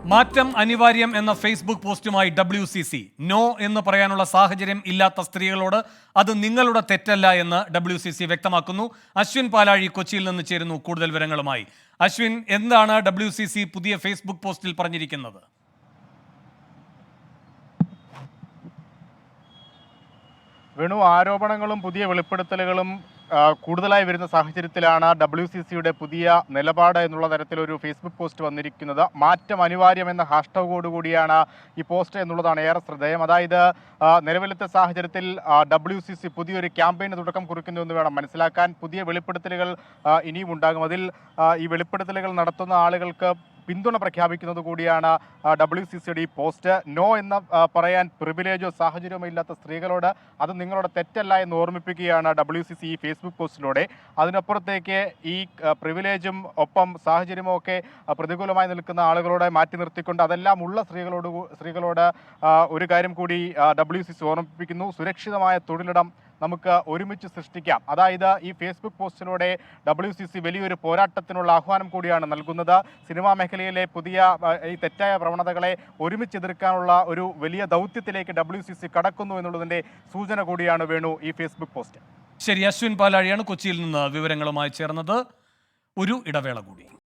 മാറ്റം അനിവാര്യം എന്ന ഫേസ്ബുക്ക് പോസ്റ്റുമായി WCC നോ എന്ന് പറയാനുള്ള സാഹചര്യം ഇല്ലാത്ത സ്ത്രീകളോട് അത് നിങ്ങളുടെ തെറ്റല്ല എന്ന് WCC വ്യക്തമാക്കുന്നു. അശ്വിൻ പാലാഴി കൊച്ചിയിൽ നിന്ന് ചേരുന്നു കൂടുതൽ വിവരങ്ങളുമായി. അശ്വിൻ, എന്താണ് WCC പുതിയ ഫേസ്ബുക്ക് പോസ്റ്റിൽ പറഞ്ഞിരിക്കുന്നത്? വേണു, ആരോപണങ്ങളും പുതിയ വെളിപ്പെടുത്തലുകളും കൂടുതലായി വരുന്ന സാഹചര്യത്തിലാണ് WCCയുടെ പുതിയ നിലപാട് എന്നുള്ള തരത്തിലൊരു ഫേസ്ബുക്ക് പോസ്റ്റ് വന്നിരിക്കുന്നത്. മാറ്റം അനിവാര്യം എന്ന ഹാഷ്ടാഗോടുകൂടിയാണ് ഈ പോസ്റ്റ് എന്നുള്ളതാണ് ഏറെ ശ്രദ്ധേയം. അതായത് നിലവിലത്തെ സാഹചര്യത്തിൽ WCC പുതിയൊരു ക്യാമ്പയിന് തുടക്കം കുറിക്കുന്നു എന്ന് വേണം മനസ്സിലാക്കാൻ. പുതിയ വെളിപ്പെടുത്തലുകൾ ഇനിയും ഉണ്ടാകും. അതിൽ ഈ വെളിപ്പെടുത്തലുകൾ നടത്തുന്ന ആളുകൾക്ക് പിന്തുണ പ്രഖ്യാപിക്കുന്നത് കൂടിയാണ് WCCയുടെ ഈ പോസ്റ്റ്. നോ എന്ന് പറയാൻ പ്രിവിലേജോ സാഹചര്യമോ ഇല്ലാത്ത സ്ത്രീകളോട് അത് നിങ്ങളുടെ തെറ്റല്ല എന്ന് ഓർമ്മിപ്പിക്കുകയാണ് WCC ഈ ഫേസ്ബുക്ക് പോസ്റ്റിലൂടെ. അതിനപ്പുറത്തേക്ക് ഈ പ്രിവിലേജും ഒപ്പം സാഹചര്യമോ ഒക്കെ പ്രതികൂലമായി നിൽക്കുന്ന ആളുകളോട് മാറ്റി നിർത്തിക്കൊണ്ട് അതെല്ലാം ഉള്ള സ്ത്രീകളോട് ഒരു കാര്യം കൂടി WCC ഓർമ്മിപ്പിക്കുന്നു: സുരക്ഷിതമായ തൊഴിലിടം നമുക്ക് ഒരുമിച്ച് സൃഷ്ടിക്കാം. അതായത് ഈ ഫേസ്ബുക്ക് പോസ്റ്റിലൂടെ WCC വലിയൊരു പോരാട്ടത്തിനുള്ള ആഹ്വാനം കൂടിയാണ് നൽകുന്നത്. സിനിമാ മേഖലയിലെ പുതിയ ഈ തെറ്റായ പ്രവണതകളെ ഒരുമിച്ച് എതിർക്കാനുള്ള ഒരു വലിയ ദൗത്യത്തിലേക്ക് WCC കടക്കുന്നു എന്നുള്ളതിൻ്റെ സൂചന കൂടിയാണ് വേണു ഈ ഫേസ്ബുക്ക് പോസ്റ്റ്. ശരി, അശ്വിൻ പാലാഴിയാണ് കൊച്ചിയിൽ നിന്ന് വിവരങ്ങളുമായി ചേർന്നത്. ഒരു ഇടവേള കൂടി.